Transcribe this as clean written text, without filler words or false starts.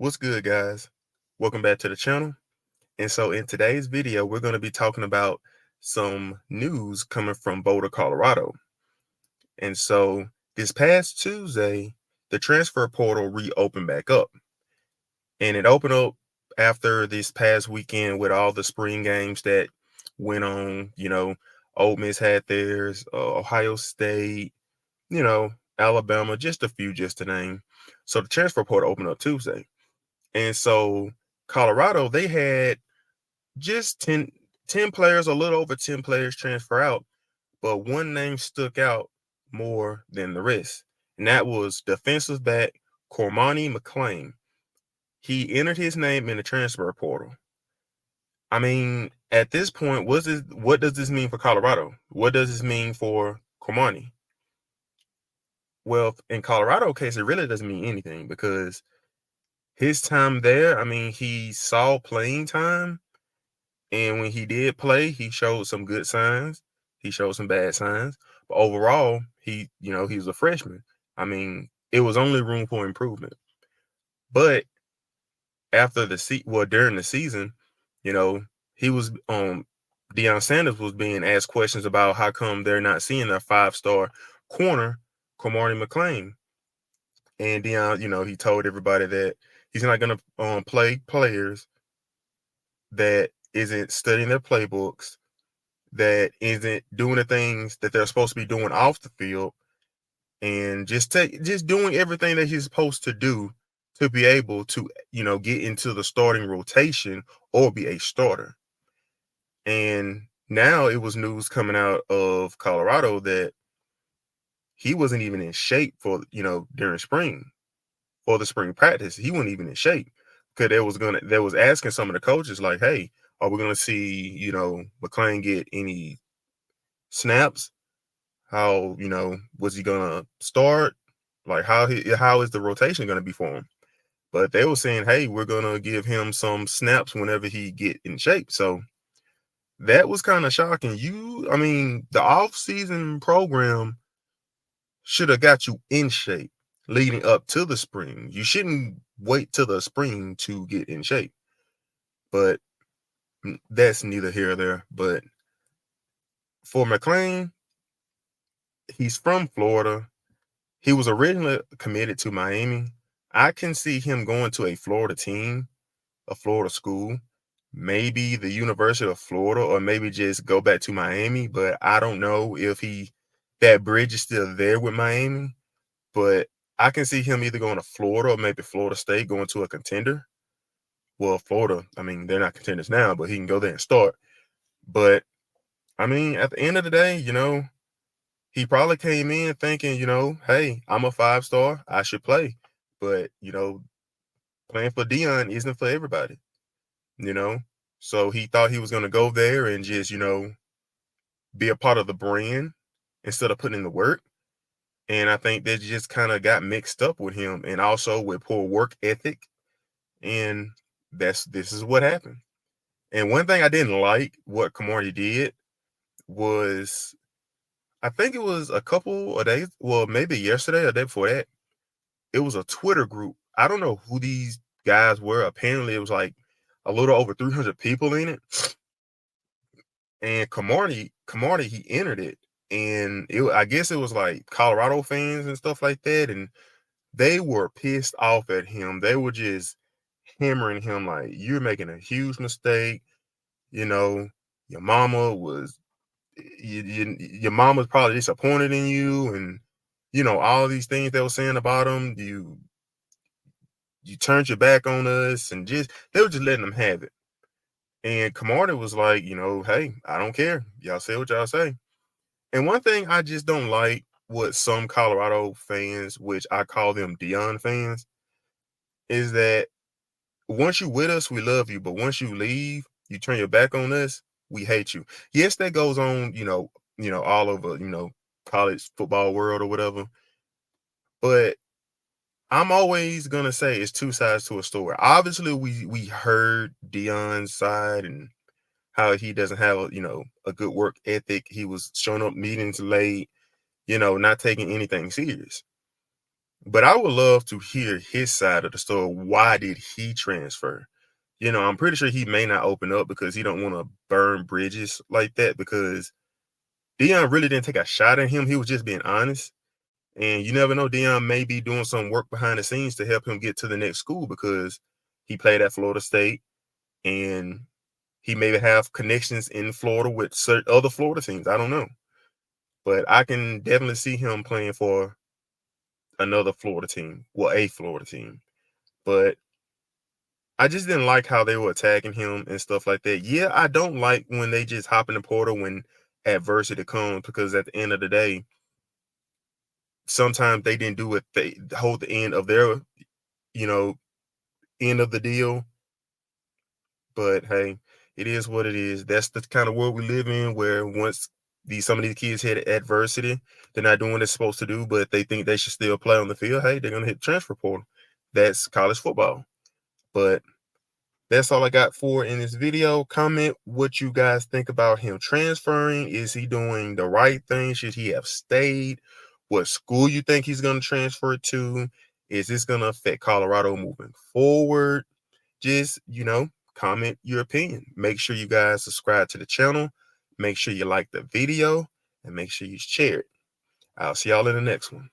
What's good, guys? Welcome back to the channel. And so in today's video, we're going to be talking about some news coming from Boulder, Colorado. And so this past Tuesday, the transfer portal reopened back up. And it opened up after this past weekend with all the spring games that went on. Ole Miss had theirs, Ohio State, Alabama, just a few just to name. So the transfer portal opened up Tuesday. And so Colorado, they had just 10 players, a little over 10 players transfer out, but one name stuck out more than the rest. And that was defensive back Cormani McClain. He entered his name in the transfer portal. I mean, at this point, what does this mean for Colorado? What does this mean for Cormani? Well, in Colorado case, it really doesn't mean anything because his time there, I mean, he saw playing time. And when he did play, he showed some good signs. He showed some bad signs. But overall, he was a freshman. I mean, it was only room for improvement. But after during the season, he was Deion Sanders was being asked questions about how come they're not seeing their 5-star corner, Cormani McClain. And Deion, he told everybody that he's not gonna play players that isn't studying their playbooks, that isn't doing the things that they're supposed to be doing off the field, and just doing everything that he's supposed to do to be able to, get into the starting rotation or be a starter. And now it was news coming out of Colorado that he wasn't even in shape for, during spring, for the spring practice. He wasn't even in shape because they was asking some of the coaches like, hey, are we going to see, McClain get any snaps? How, was he going to start? Like how is the rotation going to be for him? But they were saying, hey, we're going to give him some snaps whenever he get in shape. So that was kind of shocking. The off-season program should have got you in shape leading up to the spring. You shouldn't wait till the spring to get in shape. But that's neither here or there. But for McClain, he's from Florida. He was originally committed to Miami. I can see him going to a Florida team, a Florida school, maybe the University of Florida, or maybe just go back to Miami. But I don't know if that bridge is still there with Miami. But I can see him either going to Florida or maybe Florida State, going to a contender. Well, Florida, I mean, they're not contenders now, but he can go there and start. But, I mean, at the end of the day, he probably came in thinking, hey, I'm a 5-star. I should play. But, playing for Deion isn't for everybody, So he thought he was going to go there and just, be a part of the brand instead of putting in the work. And I think that just kind of got mixed up with him and also with poor work ethic. And this is what happened. And one thing I didn't like what Cormani did was, I think it was a couple of days, well, maybe yesterday or day before that, it was a Twitter group. I don't know who these guys were. Apparently, it was like a little over 300 people in it. And Cormani, he entered it. And I guess it was like Colorado fans and stuff like that. And they were pissed off at him. They were just hammering him like, you're making a huge mistake. Your mama was your mama's probably disappointed in you, and all these things they were saying about him. You turned your back on us, and they were just letting them have it. And Camarda was like, hey, I don't care. Y'all say what y'all say. And one thing I just don't like what some Colorado fans, which I call them Deion fans, is that once you with us, we love you, but once you leave, you turn your back on us, we hate you. Yes, that goes on, all over, college football world or whatever. But I'm always gonna say it's two sides to a story. Obviously, we heard Deion's side and how he doesn't have a good work ethic. He was showing up meetings late, not taking anything serious. But I would love to hear his side of the story. Why did he transfer? I'm pretty sure he may not open up because he don't want to burn bridges like that, because Deion really didn't take a shot at him. He was just being honest. And you never know, Deion may be doing some work behind the scenes to help him get to the next school, because he played at Florida State and he may have connections in Florida with certain other Florida teams. I don't know. But I can definitely see him playing for another Florida team. Well, a Florida team. But I just didn't like how they were attacking him and stuff like that. Yeah, I don't like when they just hop in the portal when adversity comes, because at the end of the day, sometimes they didn't do what they hold the end of their, you know, end of the deal. But hey, it is what it is. That's the kind of world we live in, where once some of these kids hit adversity, they're not doing what they're supposed to do, but they think they should still play on the field. Hey, they're gonna hit transfer portal. That's college football. But that's all I got for in this video. Comment what you guys think about him transferring. Is he doing the right thing? Should he have stayed? What school you think he's going to transfer to? Is this going to affect Colorado moving forward? Just, comment your opinion. Make sure you guys subscribe to the channel. Make sure you like the video and make sure you share it. I'll see y'all in the next one.